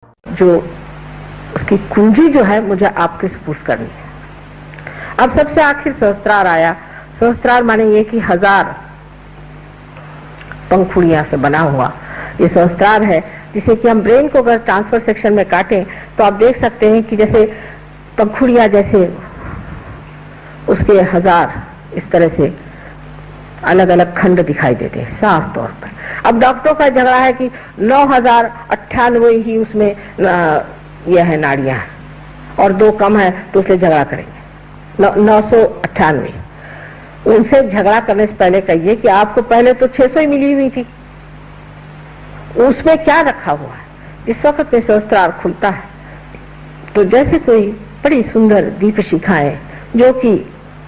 जो उसकी कुंजी जो है मुझे आपके सुपुर्द करनी है। अब सबसे आखिर सहस्त्रार आया। सहस्त्रार माने ये कि 1000 पंखुड़ियां से बना हुआ ये सहस्त्रार है, जिसे कि हम ब्रेन को अगर ट्रांसफर सेक्शन में काटें तो आप देख सकते हैं कि जैसे पंखुड़ियां जैसे उसके 1000 इस तरह से अलग अलग खंड दिखाई देते हैं साफ तौर पर। अब डॉक्टरों का झगड़ा है कि 9098 ही उसमें यह है नाड़ियां और 2 कम है तो उससे झगड़ा करेंगे 998। उनसे झगड़ा करने से पहले कहिए कि आपको पहले तो 600 ही मिली हुई थी, उसमें क्या रखा हुआ है। जिस वक्त में सहस्त्रार खुलता है तो जैसे कोई बड़ी सुंदर दीप शिखाएं जो कि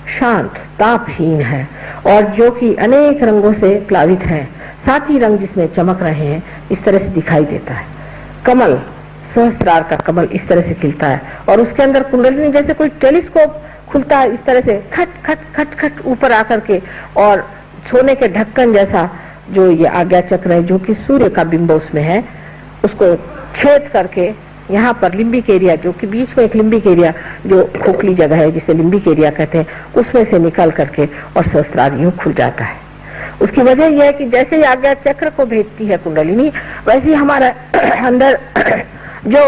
शांत तापहीन है और जो कि अनेक रंगों से प्लावित है, साथ ही रंग जिसमें चमक रहे हैं, इस तरह से दिखाई देता है। कमल, सहस्त्रार का कमल इस तरह से खिलता है और उसके अंदर कुंडलिनी जैसे कोई टेलीस्कोप खुलता है, इस तरह से खट खट खट खट ऊपर आकर के, और सोने के ढक्कन जैसा जो ये आज्ञा चक्र है जो कि सूर्य का बिंब उसमें है, उसको छेद करके यहाँ पर लिम्बिक एरिया, जो कि बीच में एक लिम्बिक एरिया जो खोखली जगह है जिसे लिम्बिक एरिया कहते हैं, उसमें से निकल करके और सहस्त्रार यूं खुल जाता है। उसकी वजह यह है कि जैसे ही आज्ञा चक्र को भेजती है कुंडलिनी, वैसे ही हमारा अंदर जो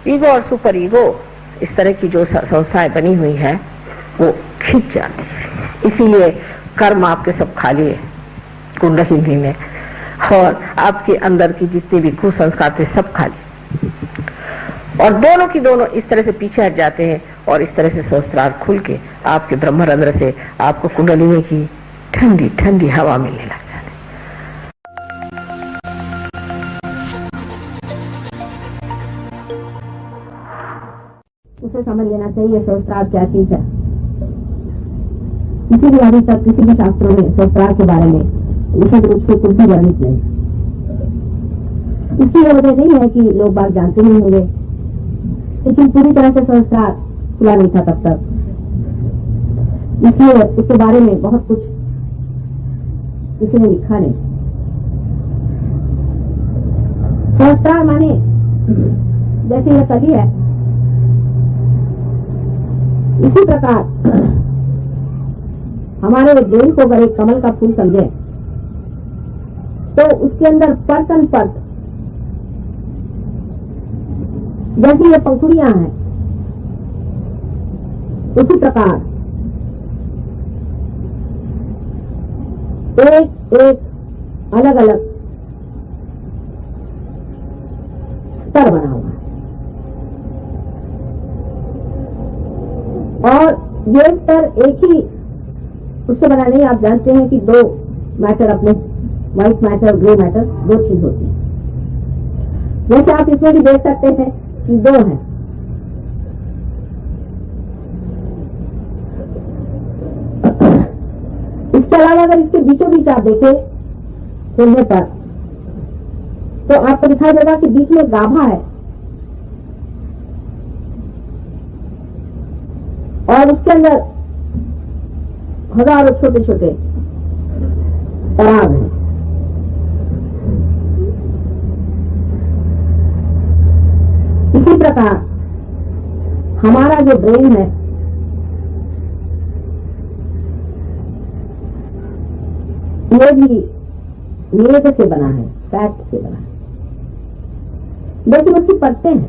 ईगो और सुपर ईगो इस तरह की जो संस्थाएं बनी हुई है वो खींच जाती है। इसीलिए कर्म आपके सब खाली है कुंडलिनी में, और आपके अंदर की जितने भी कुसंस्कार थे सब खाली, और दोनों की दोनों इस तरह से पीछे हट जाते हैं और इस तरह से सहस्त्रार खुल के आपके ब्रह्मरंध्र से आपको कुंडलिनी की ठंडी ठंडी हवा मिलने लग जाती है। उसे समझ लेना चाहिए सहस्त्रार क्या चीज है। इसीलिए अभी तक किसी भी शास्त्रों में सहस्त्रार के बारे में विशेष रूप से कुछ भी वर्णित नहीं। इसकी यह वजह नहीं है कि लोग बात जानते नहीं होंगे, लेकिन पूरी तरह से सहस्त्रार खुला नहीं था तब तक, इसलिए उसके बारे में बहुत कुछ किसी ने लिखा नहीं। सहस्त्रार माने जैसे यह कली है, इसी प्रकार हमारे ब्रेन को अगर एक कमल का फूल समझे तो उसके अंदर पर्तन पर्त जैसी ये पंखुड़ियां हैं, उसी प्रकार एक एक अलग अलग स्तर बना हुआ है, और ये स्तर एक ही उससे बना नहीं। आप जानते हैं कि 2 मैटर अपने, व्हाइट मैटर ग्रे मैटर, 2 चीज होती है। जैसे आप इसमें भी देख सकते हैं कि 2 हैं। इसके अलावा अगर इसके बीचों बीच आप देखें खोलने पर तो आपको दिखाई देगा कि बीच में गाभा है और उसके अंदर हजारों छोटे छोटे पराग हैं। इसी प्रकार हमारा जो ब्रेन है ये भी मेद से बना है, फैट से बना है, लेकिन उसकी परतें हैं।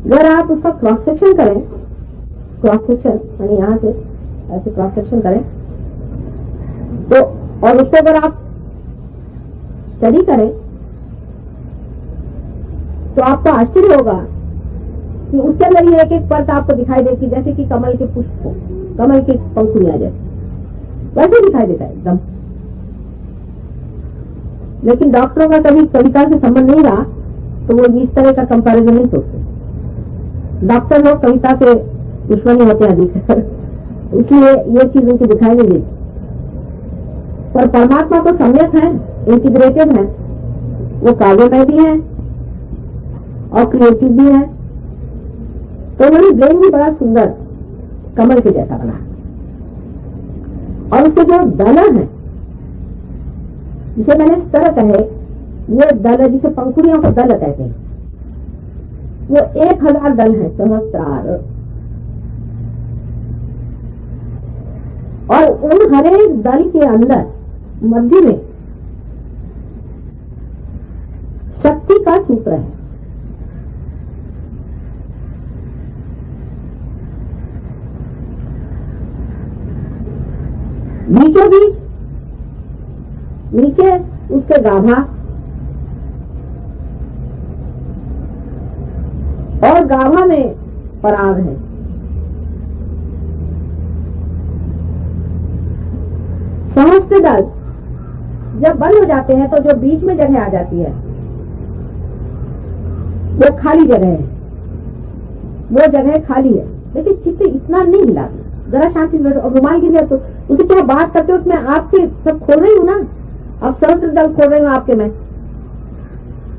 अगर आप उसका क्रॉस सेक्शन करें, क्रॉस सेक्शन यानी यहां से ऐसे क्रॉस सेक्शन करें तो, और उसको अगर आप स्टडी करें तो आपको आश्चर्य होगा कि उसके अंदर ही एक एक परत आपको दिखाई देती, जैसे कि कमल के पुष्प, कमल की पंखुड़ियां जैसे वैसे दिखाई देता है एकदम। लेकिन डॉक्टरों का कभी कविता से संबंध नहीं रहा तो वो इस तरह का कंपैरिजन नहीं सोचते। डॉक्टर लोग कविता के दुश्मनी होते हैं अधिक इसलिए ये चीज उनकी दिखाई नहीं देती। पर परमात्मा तो सम्यक है, इंटीग्रेटेड है, वो काव्यमय भी है और क्रिएटिव भी है। तो मेरी ब्रेन भी बड़ा सुंदर कमल के जैसा बना है, और उसके जो दल है जिसे मैंने स्तर कहे, ये दल है जिसे पंखुड़ियों को दल कहते हैं, वो 1000 दल है सहस्त्रार। और उन हर एक दल के अंदर मध्य में शक्ति का सूत्र है। बीचों बीच नीचे उसके गाभा और गाभा में पराग है। सहस्त्र दल जब बंद हो जाते हैं तो जो बीच में जगह आ जाती है वो खाली जगह है, वो जगह खाली है। लेकिन चित्त इतना नहीं हिलाती, जरा शांति से बैठो। और रुमाल गिर गया तो उसे क्या बात करते हो, उसमें आपके सब खोल रही हूँ ना, अब सहस्त्र दल खोल रही हूँ आपके, मैं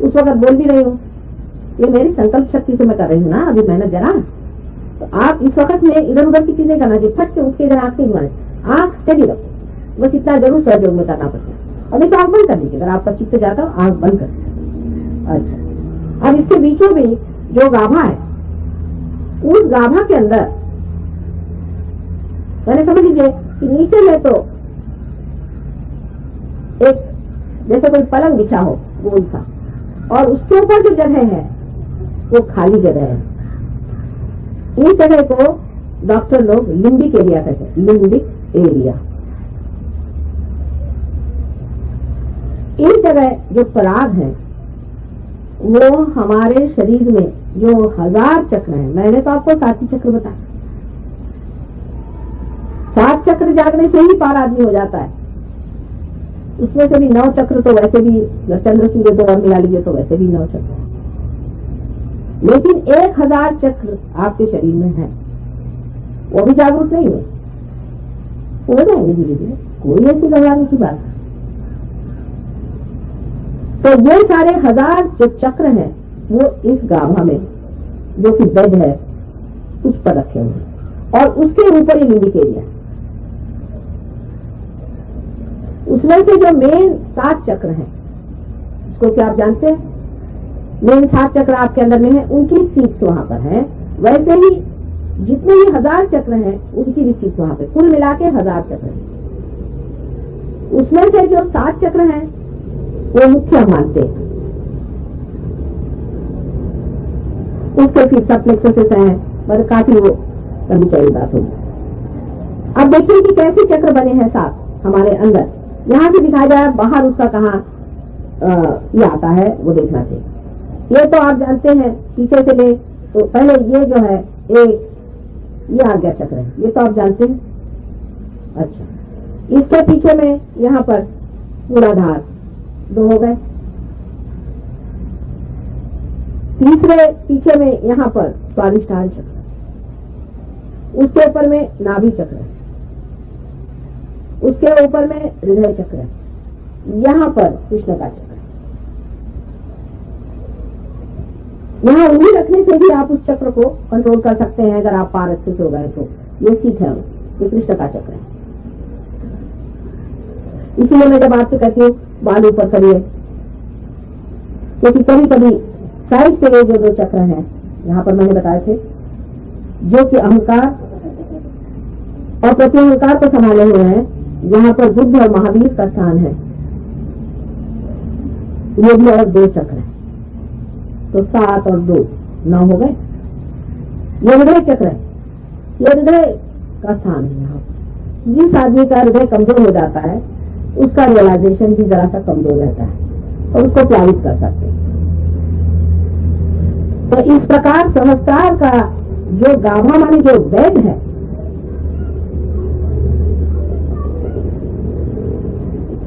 उस वक्त बोल भी रही हूँ, ये मेरी संकल्प शक्ति से मैं कर रही हूँ ना अभी मेहनत। जरा तो आप इस वक्त में इधर उधर की चीजें करना चाहिए, फट से उसके इधर आंख नहीं मारे, आंख स्टेडी रखो, बस इतना जरूर सहयोग में करना पड़ता है। अभी तो आंख बंद कर दीजिए, अगर आपका चित्त जाता हो आंख बंद कर। अच्छा, अब इसके बीचों बीच जो गाभा है, उस गाभा के अंदर मैंने समझ लीजिए कि नीचे में तो एक जैसे कोई पलंग बिछा हो गोल सा, और उसके ऊपर जो जगह है वो खाली जगह है। इस जगह को डॉक्टर लोग लिम्बिक एरिया कहते हैं, लिम्बिक एरिया। इस जगह जो पराग है वो हमारे शरीर में जो 1000 चक्र है, मैंने तो आपको 7 चक्र बताया, 7 चक्र जागने से ही पार आदमी हो जाता है। उसमें से भी 9 चक्र तो वैसे भी चंद्र सूर्य तो और मिला लीजिए तो वैसे भी 9 चक्र, लेकिन 1000 चक्र आपके शरीर में है, वो भी जागरूक नहीं हुए, हो जाएंगे धीरे धीरे, कोई ऐसी घबराने की बात। तो ये सारे 1000 जो चक्र हैं वो इस गाभा में जो कि बेड है उस पर रखे हुए हैं, और उसके ऊपर ये लिम्बिक एरिया। उसमें से जो मेन 7 चक्र हैं, उसको क्या आप जानते हैं, मेन 7 चक्र आपके अंदर में है, उनकी सीट्स वहां पर है। वैसे ही जितने भी 1000 चक्र हैं उनकी भी सीट्स वहां पे, कुल मिला के 1000 चक्र हैं। उसमें से जो 7 चक्र हैं वो मुख्य मानते हैं, उसके फिर सब प्लेक्सेस हैं, पर काफी वो करनी चाहिए बात होगी। अब देखिए कि कैसे चक्र बने हैं 7 हमारे अंदर, यहाँ से दिखाया जाए, बाहर उसका कहाँ ये आता है वो देखना चाहिए। ये तो आप जानते हैं, पीछे से ले तो पहले ये जो है एक ये आज्ञा चक्र है, ये तो आप जानते हैं। अच्छा, इसके पीछे में यहाँ पर मूलाधार 2 हो गए, तीसरे पीछे में यहाँ पर स्वादिष्ठान चक्र, उसके ऊपर में नाभि चक्र है, उसके ऊपर में हृदय चक्र है, यहाँ पर कृष्ण का चक्र है। यहाँ उंगली रखने से भी आप उस चक्र को कंट्रोल कर सकते हैं, अगर आप पारदर्शित हो गए तो। ये सीख है, ये कृष्ण का चक्र है। इसीलिए मैं जब आपसे कहती हूँ बाल ऊपर करिए, क्योंकि कभी कभी साइड से ये जो 2 चक्र हैं यहाँ पर मैंने बताए थे, जो कि अहंकार और प्रत्यहंकार को संभाले हुए हैं, यहाँ पर बुद्ध और महावीर का स्थान है, ये भी और 2 चक्र है, तो 7 और 2 9 हो गए। ये हृदय चक्र है, ये हृदय का स्थान है। यहाँ जिस आदमी का हृदय कमजोर हो जाता है उसका रियलाइजेशन भी जरा सा कमजोर रहता है और उसको प्लावित कर सकते हैं। तो इस प्रकार सहस्त्रार का जो गाभा माने जो बेड है,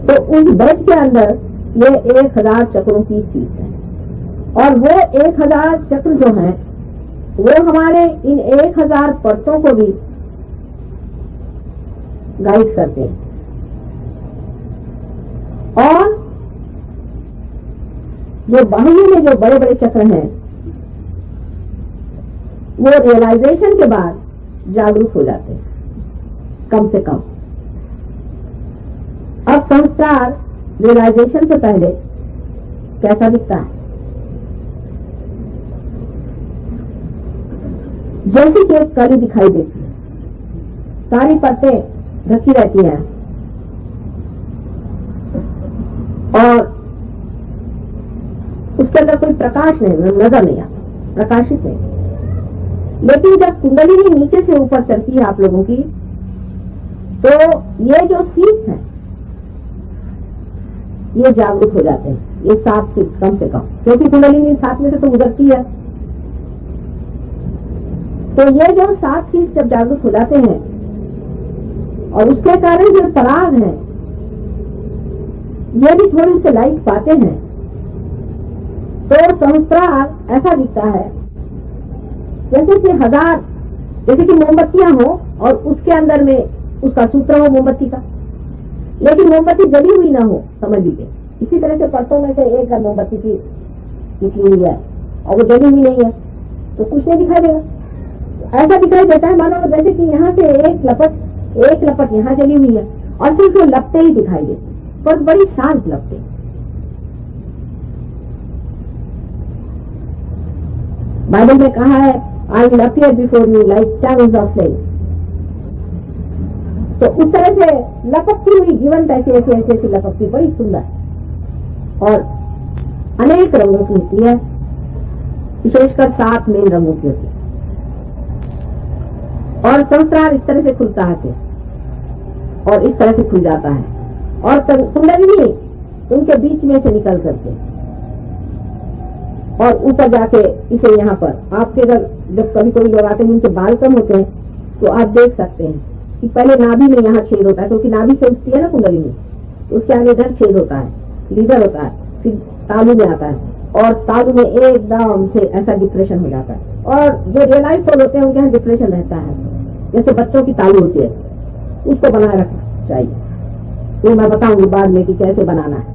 तो उस बेड के अंदर ये 1000 चक्रों की सीट है, और वो 1000 चक्र जो हैं वो हमारे इन 1000 परतों को भी गाइड करते हैं। और जो बाह्य में जो बड़े बड़े चक्र हैं वो रियलाइजेशन के बाद जागरूक हो जाते हैं, कम से कम। अब संस्कार रियलाइजेशन से पहले कैसा दिखता है? जैसी कि एक कली दिखाई देती है, सारी परतें ढकी रहती हैं और उसके अंदर कोई प्रकाश नहीं, नजर नहीं आता, प्रकाशित नहीं। लेकिन जब कुंडलिनी नीचे से ऊपर चलती है आप लोगों की, तो ये जो सीट है ये जागरूक हो जाते हैं, ये 7 सीट कम से कम, क्योंकि कुंडलिनी 7 में से तो गुजरती है। तो ये जो 7 सीट जब जागरूक हो जाते हैं और उसके कारण जो पराग है ये भी थोड़ी से लाइट पाते हैं, तो सहस्त्रार ऐसा दिखता है जैसे कि 1000, जैसे कि मोमबत्तियां हो और उसके अंदर में उसका सूत्र हो मोमबत्ती का, लेकिन मोमबत्ती जली हुई ना हो, समझ लीजिए। इसी तरह से परतों में से एक मोमबत्ती की निकली हुई है और वो जली हुई नहीं है तो कुछ नहीं दिखाई देगा। ऐसा दिखाई देता है मानो जैसे कि यहाँ से एक लपट यहाँ जली हुई है और सिर्फ वो लपटे ही दिखाई देती, पर बड़ी शांत लपटे। बाइबल में कहा है, I will appear before you like tongues of flame. तो उस तरह से लपकती हुई जीवंत ऐसी लपकती, बड़ी सुंदर और अनेक रंगों की होती है, विशेषकर 7 मेन रंगों की होती है। और सहस्त्रार इस तरह से खुलता है और इस तरह से खुल जाता है और कुंडलिनी उनके बीच में से निकल करके और ऊपर जाके इसे यहाँ पर आपके अगर जब कभी कोई लोग आते हैं जिनके बाल कम होते हैं तो आप देख सकते हैं कि पहले नाभि में यहाँ छेद होता है, क्योंकि नाभि से उठती है ना कुंडलिनी, तो उसके आगे इधर छेद होता है, लीडर होता है, फिर तालू में आता है और तालू में एकदम से ऐसा डिप्रेशन हो जाता है। और जो रियलाइज होते हैं उनके यहाँ डिप्रेशन रहता है, जैसे बच्चों की तालू होती है, उसको बनाए रखना चाहिए। ये मैं बताऊंगी बाद में कि कैसे बनाना है।